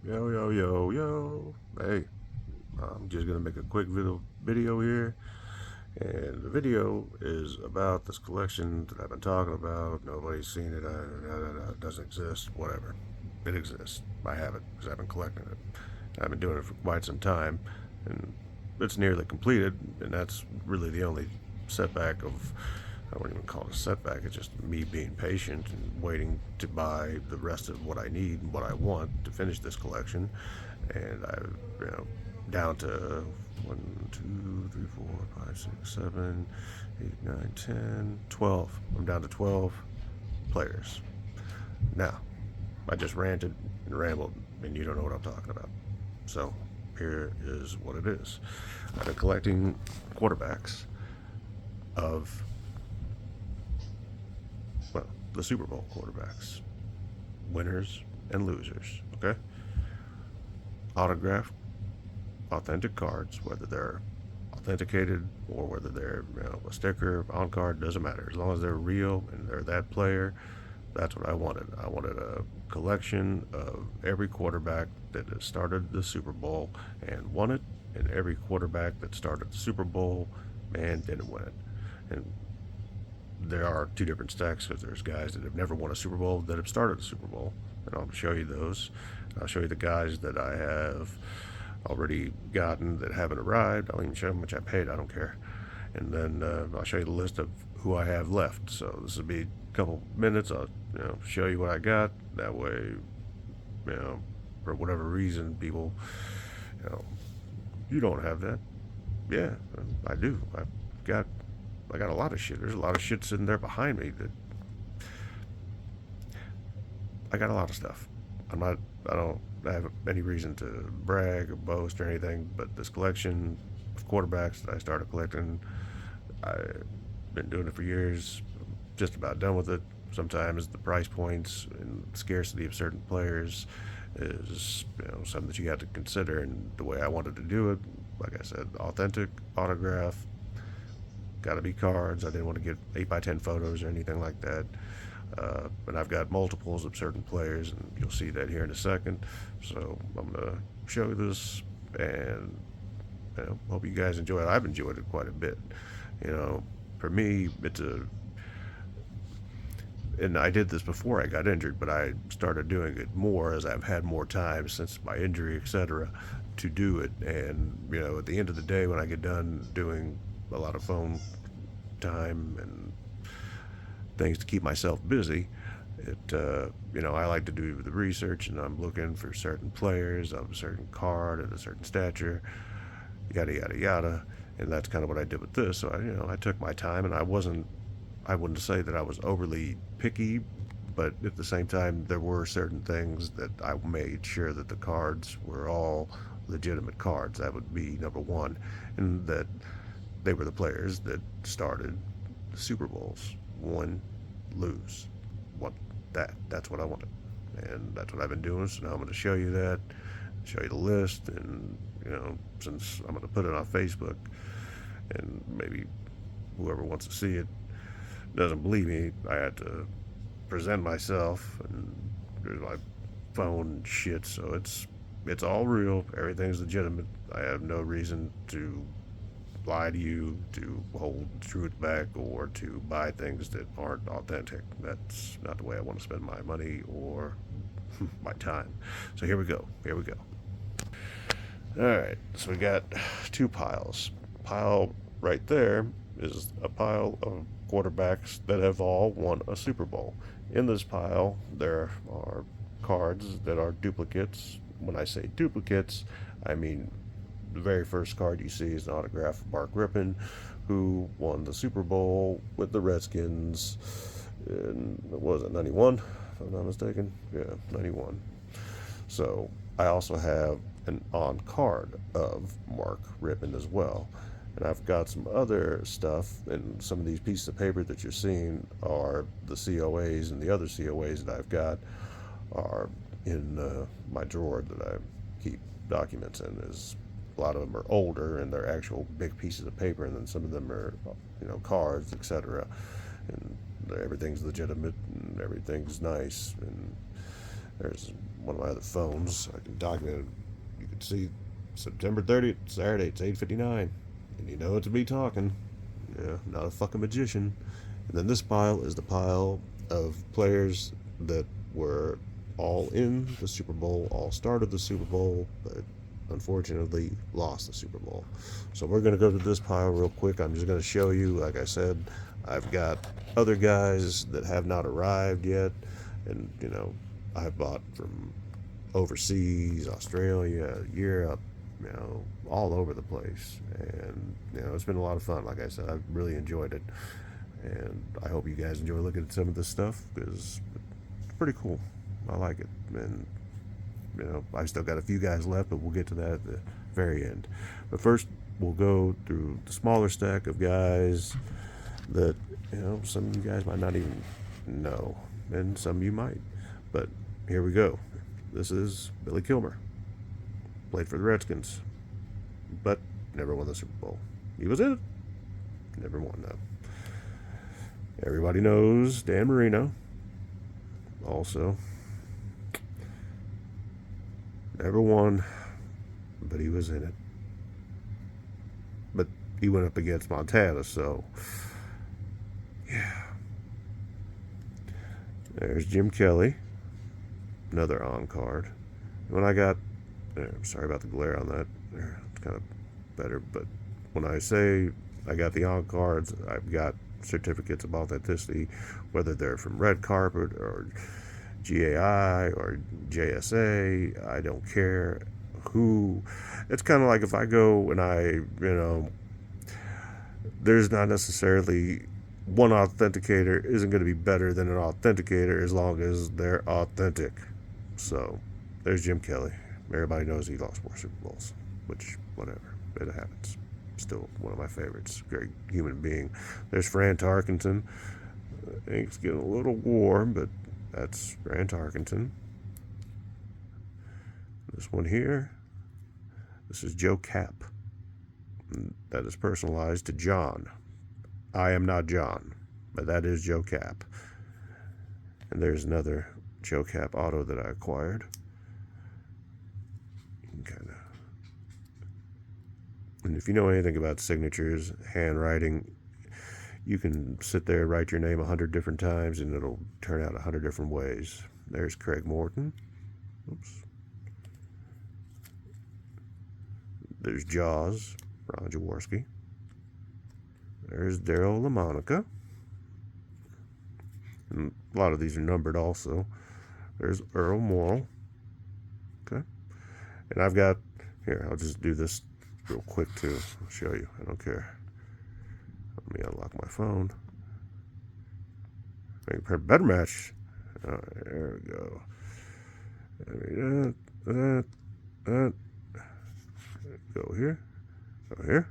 Yo, yo, yo, yo. Hey, I'm just gonna make a quick video here. And the video is about this collection that I've been talking about. Nobody's seen it. It doesn't exist. Whatever. It exists. I have it because I've been collecting it. I've been doing it for quite some time. And it's nearly completed. And that's really the only setback of, I wouldn't even call it a setback. It's just me being patient and waiting to buy the rest of what I need and what I want to finish this collection. And I've, down to 1, 2, 3, 4, 5, 6, 7, 8, 9, 10, 12. I'm down to 12 players. Now, I just ranted and rambled, and you don't know what I'm talking about. So, here is what it is. I've been collecting quarterbacks of, well, the Super Bowl quarterbacks, winners and losers, okay? Autographed, authentic cards, whether they're authenticated or whether they're a sticker on card, doesn't matter. As long as they're real and they're that player, that's what I wanted. I wanted a collection of every quarterback that has started the Super Bowl and won it, and every quarterback that started the Super Bowl and didn't win it. And there are two different stacks because there's guys that have never won a Super Bowl that have started a Super Bowl, and I'll show you those. I'll show you the guys that I have already gotten that haven't arrived. I'll even show you how much I paid. I don't care. And then I'll show you the list of who I have left. So this will be a couple minutes. I'll show you what I got. That way, for whatever reason, people, you don't have that. Yeah, I do. I got a lot of shit. There's a lot of shit sitting there behind me that I got a lot of stuff. I don't have any reason to brag or boast or anything, but this collection of quarterbacks that I started collecting, I've been doing it for years. Just about done with it. Sometimes the price points and scarcity of certain players is something that you have to consider. And the way I wanted to do it, like I said, authentic, autograph, got to be cards. I didn't want to get 8x10 photos or anything like that. And I've got multiples of certain players, and you'll see that here in a second. So I'm going to show you this, and hope you guys enjoy it. I've enjoyed it quite a bit. For me, and I did this before I got injured, but I started doing it more as I've had more time since my injury, etc., to do it. And at the end of the day, when I get done doing a lot of phone time and things to keep myself busy, I like to do the research, and I'm looking for certain players of a certain card at a certain stature, yada yada yada. And that's kind of what I did with this. So I took my time, and I wouldn't say that I was overly picky, but at the same time, there were certain things that I made sure that the cards were all legitimate cards. That would be number one, and that they were the players that started the Super Bowls, won, lose. That's what I wanted, and that's what I've been doing. So now I'm going to show you that, show you the list, and since I'm going to put it on Facebook, and maybe whoever wants to see it doesn't believe me, I had to present myself, and there's my phone and shit. So it's all real. Everything's legitimate. I have no reason to lie to you, to hold truth back, or to buy things that aren't authentic. That's not the way I want to spend my money or my time. So here we go. Alright, so we got two piles. Pile right there is a pile of quarterbacks that have all won a Super Bowl. In this pile, there are cards that are duplicates. When I say duplicates, I mean the very first card you see is an autograph of Mark Rippon, who won the Super Bowl with the Redskins in, what was it, 91, if I'm not mistaken? Yeah, 91. So I also have an on card of Mark Rippon as well. And I've got some other stuff, and some of these pieces of paper that you're seeing are the COAs, and the other COAs that I've got are in my drawer that I keep documents in. A lot of them are older, and they're actual big pieces of paper, and then some of them are, cards, etc. And everything's legitimate, and everything's nice. And there's one of my other phones. I can document it. You can see September 30th, Saturday, it's 8:59. And you know it's me talking. Yeah, not a fucking magician. And then this pile is the pile of players that were all in the Super Bowl, all started the Super Bowl, but unfortunately lost the Super Bowl. So we're going to go to this pile real quick. I'm just going to show you, like I said, I've got other guys that have not arrived yet. And, you know, I've bought from overseas, Australia, Europe, you know, all over the place. And, you know, it's been a lot of fun. Like I said, I've really enjoyed it. And I hope you guys enjoy looking at some of this stuff, because it's pretty cool. I like it. And, you know, I've still got a few guys left, but we'll get to that at the very end. But first, we'll go through the smaller stack of guys that, you know, some of you guys might not even know, and some of you might. But here we go. This is Billy Kilmer. Played for the Redskins, but never won the Super Bowl. He was in it, never won, though. Everybody knows Dan Marino. Also, never won, but he was in it. But he went up against Montana, so yeah. There's Jim Kelly, another on card. When I got, sorry about the glare on that. It's kind of better, but when I say I got the on cards, I've got certificates of authenticity, whether they're from Red Carpet or GAI or JSA. I don't care who. It's kind of like if I go and there's not necessarily one authenticator isn't going to be better than an authenticator as long as they're authentic. So there's Jim Kelly. Everybody knows he lost 4 Super Bowls, which, whatever, it happens. Still one of my favorites. Great human being. There's Fran Tarkenton. I think it's getting a little warm, but that's Fran Tarkenton. This one here, this is Joe Cap. That is personalized to John. I am not John, but that is Joe Cap. And there's another Joe Cap auto that I acquired. And if you know anything about signatures, handwriting, you can sit there and write your name 100 different times and it'll turn out 100 different ways. There's Craig Morton. Oops. There's Jaws, Ron Jaworski. There's Daryl LaMonica. And a lot of these are numbered also. There's Earl Morrill. Okay. And I've got, here, I'll just do this real quick too. I'll show you. I don't care. Let me unlock my phone. Better match. Oh, there we go. Go here. Go here.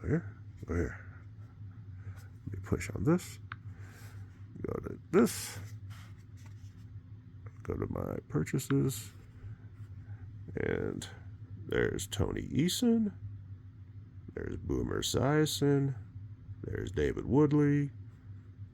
Go here. Go here. Let me push on this. Go to this. Go to my purchases. And there's Tony Eason. There's Boomer Esiason. There's David Woodley.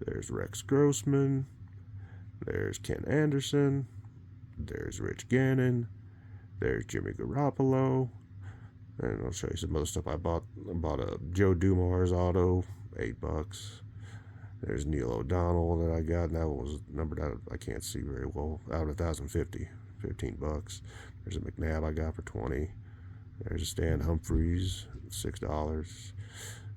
There's Rex Grossman. There's Ken Anderson. There's Rich Gannon. There's Jimmy Garoppolo. And I'll show you some other stuff I bought. I bought a Joe Dumars auto, $8. There's Neil O'Donnell that I got, and that was numbered out. I can't see very well. Out of 1,050, $15. There's a McNabb I got for $20. There's a Stan Humphries, $6.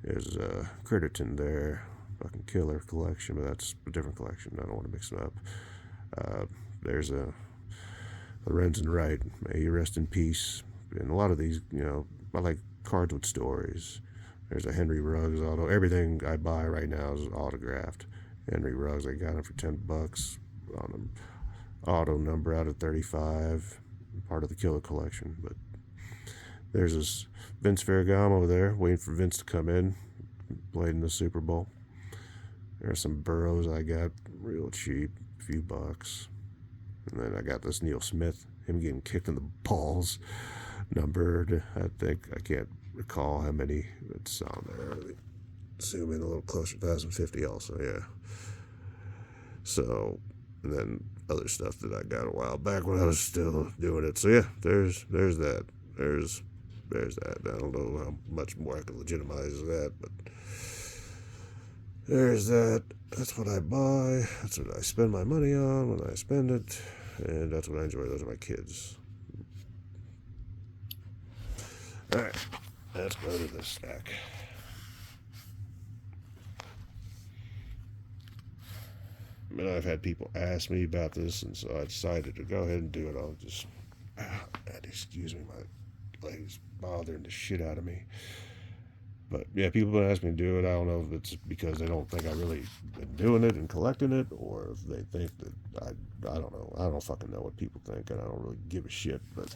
There's a Critterton there, fucking killer collection, but that's a different collection. I don't want to mix them up. There's a Lorenzen Wright, may he rest in peace. And a lot of these, you know, I like cards with stories. There's a Henry Ruggs auto. Everything I buy right now is autographed. Henry Ruggs, I got him for $10 on an auto number out of 35, part of the killer collection. But there's this Vince Ferragamo there, waiting for Vince to come in. Played in the Super Bowl. There's some Burrows I got real cheap, a few bucks. And then I got this Neil Smith, him getting kicked in the balls, numbered. I think, I can't recall how many it's on there. Zoom in a little closer, 1,050 also, yeah. So, and then other stuff that I got a while back when I was still doing it. So yeah, there's that. There's that. I don't know how much more I can legitimize that, but there's that. That's what I buy. That's what I spend my money on when I spend it, and that's what I enjoy. Those are my kids. All right, let's go to this stack. And I've had people ask me about this, and so I decided to go ahead and do it. I'll just, excuse me, my legs bothering the shit out of me. But yeah, people have been asking me to do it. I don't know if it's because they don't think I really been doing it and collecting it, or if they think that I don't know. I don't fucking know what people think, and I don't really give a shit. But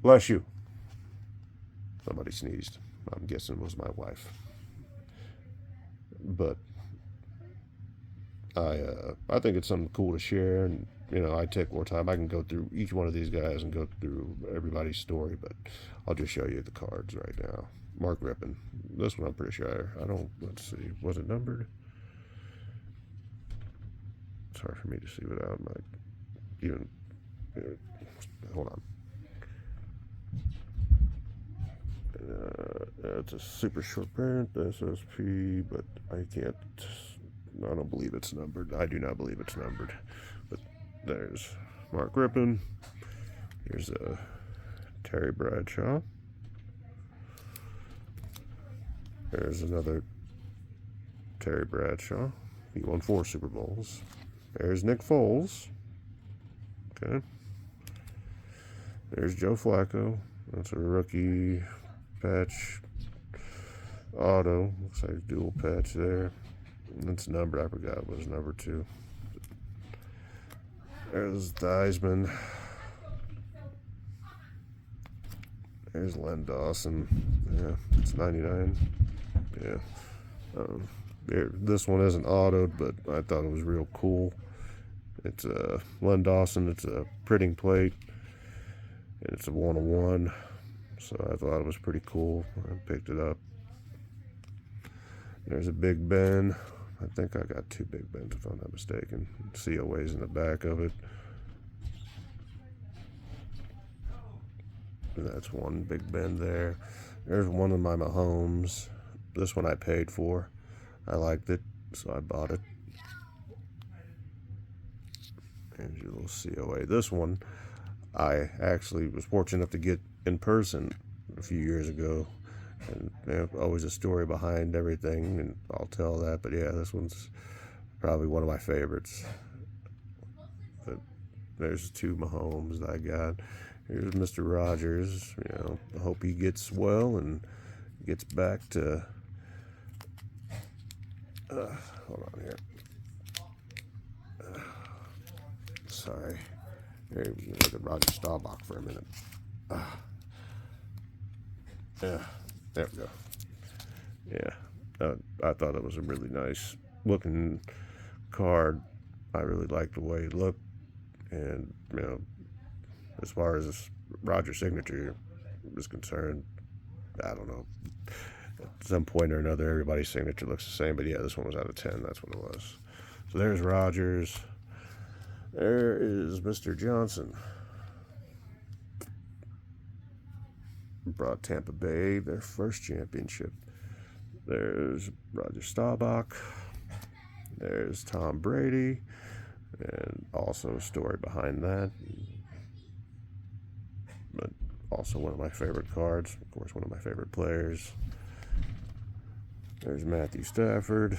bless you. Somebody sneezed. I'm guessing it was my wife. But I think it's something cool to share, and I take more time. I can go through each one of these guys and go through everybody's story, but I'll just show you the cards right now. Mark Rippon. This one I'm pretty sure. Let's see. Was it numbered? It's hard for me to see without my even. Hold on. It's a super short print, SSP, but I can't. I don't believe it's numbered. I do not believe it's numbered. But there's Mark Rippon. Here's Terry Bradshaw. There's another Terry Bradshaw. He won 4 Super Bowls. There's Nick Foles. Okay. There's Joe Flacco. That's a rookie patch auto. Looks like dual patch there. That's numbered. I forgot it was number 2. There's Theismann. There's Len Dawson. Yeah, it's 99. Yeah. This one isn't autoed, but I thought it was real cool. It's Len Dawson. It's a printing plate, and it's a 1-of-1. So I thought it was pretty cool. I picked it up. There's a Big Ben. I think I got 2 Big Bens if I'm not mistaken. COA's in the back of it. And that's one Big Ben there. There's one of my Mahomes. This one I paid for. I liked it, so I bought it. There's your little COA. This one, I actually was fortunate enough to get in person a few years ago. And always a story behind everything, and I'll tell that. But yeah, this one's probably one of my favorites. But there's 2 Mahomes that I got. Here's Mr. Rogers. I hope he gets well and gets back to. Hold on here. Sorry. Here, we can look at Roger Staubach for a minute. Yeah. There we go. Yeah, I thought it was a really nice looking card. I really liked the way it looked, and as far as Roger's signature is concerned, I don't know. At some point or another, everybody's signature looks the same, but yeah, this one was out of 10. That's what it was. So there's Rogers. There is Mr. Johnson. Brought Tampa Bay their first championship. There's Roger Staubach. There's Tom Brady, and also a story behind that. But also one of my favorite cards. Of course, one of my favorite players. There's Matthew Stafford.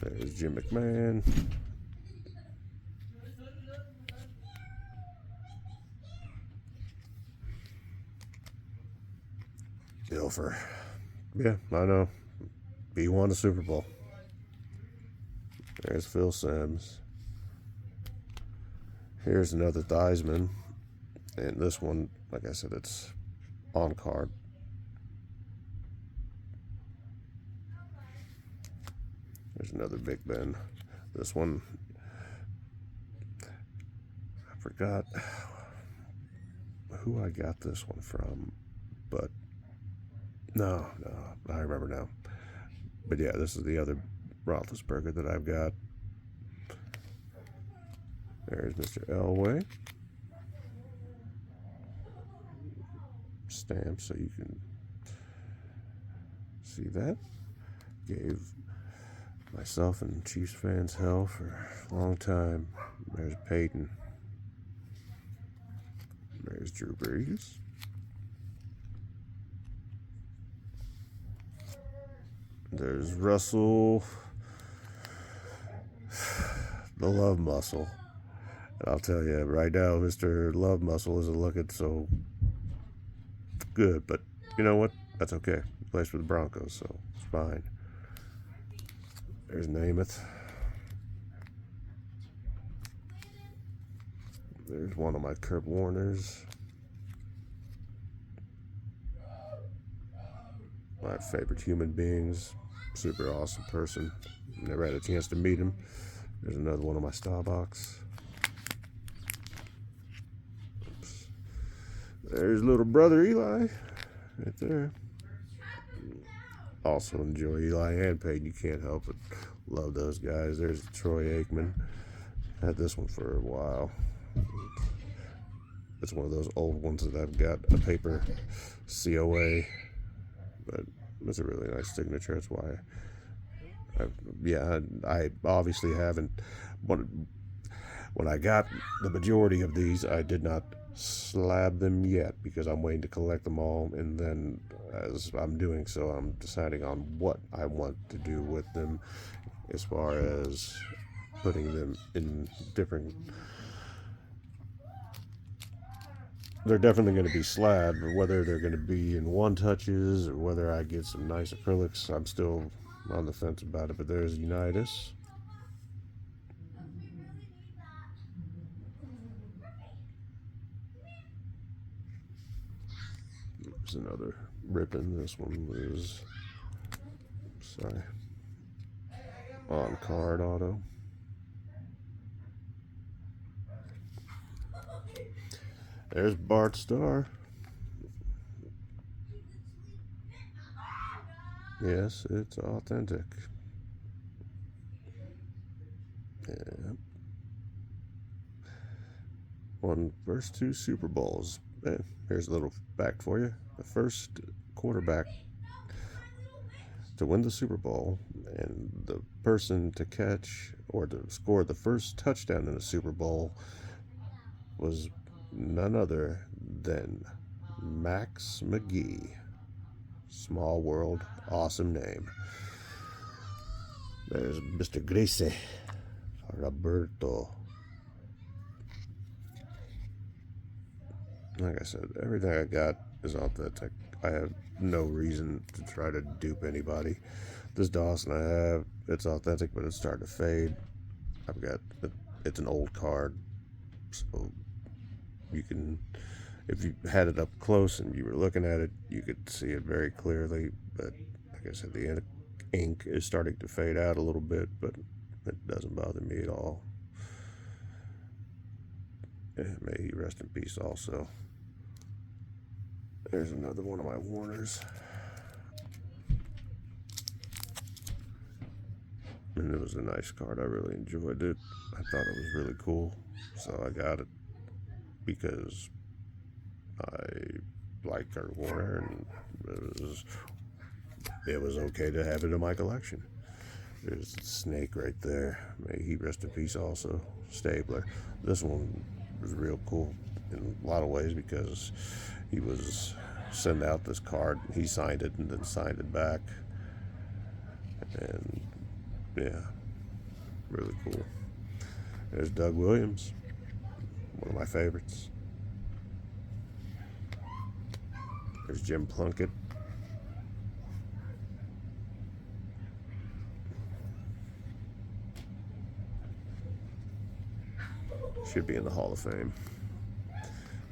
There's Jim McMahon. Ilfer. Yeah, I know. He won the Super Bowl. There's Phil Simms. Here's another Theismann. And this one, like I said, it's on card. There's another Big Ben. This one, I forgot who I got this one from, but no, I remember now. But yeah, this is the other Roethlisberger that I've got. There's Mr. Elway. Stamp so you can see that. Gave myself and Chiefs fans hell for a long time. There's Peyton. There's Drew Brees. There's Russell, the love muscle. And I'll tell you, right now, Mr. Love Muscle isn't looking so good. But you know what? That's okay. He plays for the Broncos, so it's fine. There's Namath. There's one of my Kurt Warners. My favorite human beings. Super awesome person. Never had a chance to meet him. There's another one of my Starbucks. Oops. There's little brother Eli. Right there. Also enjoy Eli and Peyton. You can't help but love those guys. There's Troy Aikman. Had this one for a while. It's one of those old ones that I've got a paper COA, but it's a really nice signature. That's why I obviously haven't. When I got the majority of these, I did not slab them yet because I'm waiting to collect them all, and then as I'm doing so, I'm deciding on what I want to do with them as far as putting them in different. They're definitely going to be slabbed, but whether they're going to be in one touches or whether I get some nice acrylics, I'm still on the fence about it. But there's Unitas. There's another ripping. This one was, on card auto. There's Bart Starr. Yes, it's authentic. Yeah. Won first 2 Super Bowls. Here's a little fact for you. The first quarterback to win the Super Bowl and the person to catch or to score the first touchdown in the Super Bowl was none other than Max McGee. Small world, awesome name. There's Mr. Gracie, Roberto. Like I said, everything I got is authentic. I have no reason to try to dupe anybody. This Dawson I have, it's authentic, but it's starting to fade. It's an old card, so you can, if you had it up close and you were looking at it, you could see it very clearly. But like I said, the ink is starting to fade out a little bit, but it doesn't bother me at all. May he rest in peace also. There's another one of my Warners. And it was a nice card. I really enjoyed it. I thought it was really cool. So I got it because I like Kurt Warner, and it was okay to have it in my collection. There's the snake right there. May he rest in peace also. Stabler. This one was real cool in a lot of ways because he was sending out this card. He signed it and then signed it back. And yeah, really cool. There's Doug Williams, one of my favorites. There's Jim Plunkett. Should be in the Hall of Fame.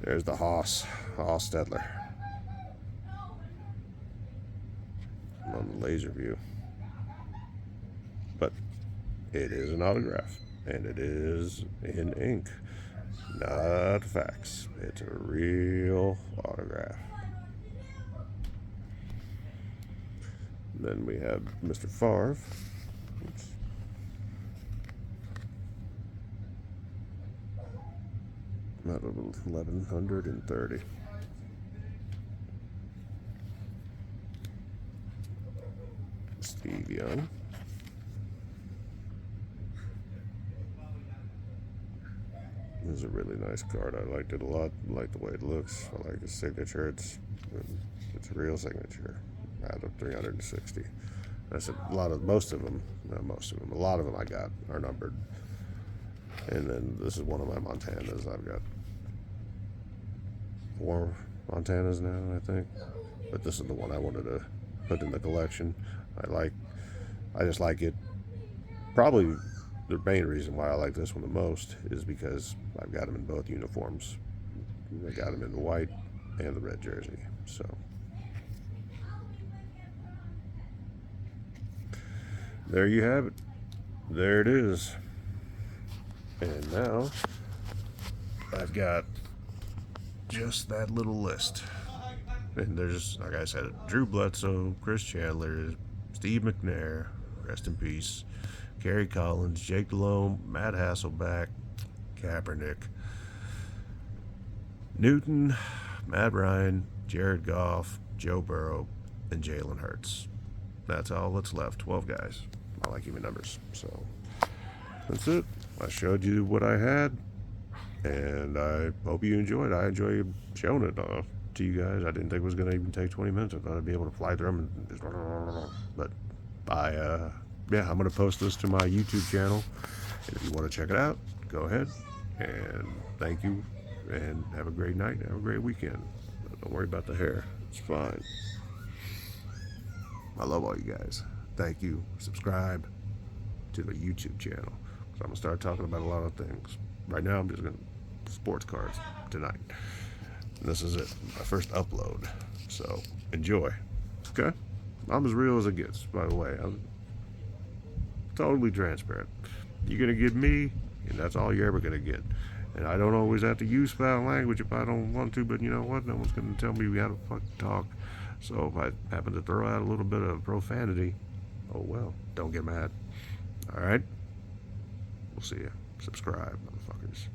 There's the Haas Stedler. On the laser view. But it is an autograph, and it is in ink, not fax. It's a real autograph. Then we have Mr. Favre. Oops. Out of 1,130. Steve Young. This is a really nice card. I liked it a lot. I like the way it looks. I like his signature. It's a real signature. Out of 360. I said a lot of most of them. Not most of them. A lot of them I got are numbered. And then this is one of my Montanas. I've got 4 Montanas now, I think. But this is the one I wanted to put in the collection. I just like it. Probably the main reason why I like this one the most is because I've got them in both uniforms. I got them in the white and the red jersey. So there you have it. There it is. And now I've got just that little list. And there's, like I said, Drew Bledsoe, Chris Chandler, Steve McNair, rest in peace, Kerry Collins, Jake Delhomme, Matt Hasselbeck, Kaepernick, Newton, Matt Ryan, Jared Goff, Joe Burrow, and Jalen Hurts. That's all that's left. 12 guys. I like even numbers. So that's it. I showed you what I had, and I hope you enjoyed. I enjoyed showing it to you guys. I didn't think it was going to even take 20 minutes. I thought I'd be able to fly through them and just, but yeah, I'm going to post this to my YouTube channel, and if you want to check it out, go ahead. And thank you, and have a great night. Have a great weekend. Don't worry about the hair. It's fine. I love all you guys. Thank you. Subscribe to the YouTube channel. So I'm going to start talking about a lot of things. Right now, I'm just going to sports cards tonight. And this is it. My first upload. So enjoy. Okay? I'm as real as it gets, by the way. I'm totally transparent. You're going to get me, and that's all you're ever going to get. And I don't always have to use foul language if I don't want to, but you know what? No one's going to tell me we got to fucking talk. So if I happen to throw out a little bit of profanity, oh well, don't get mad. All right? We'll see you. Subscribe, motherfuckers.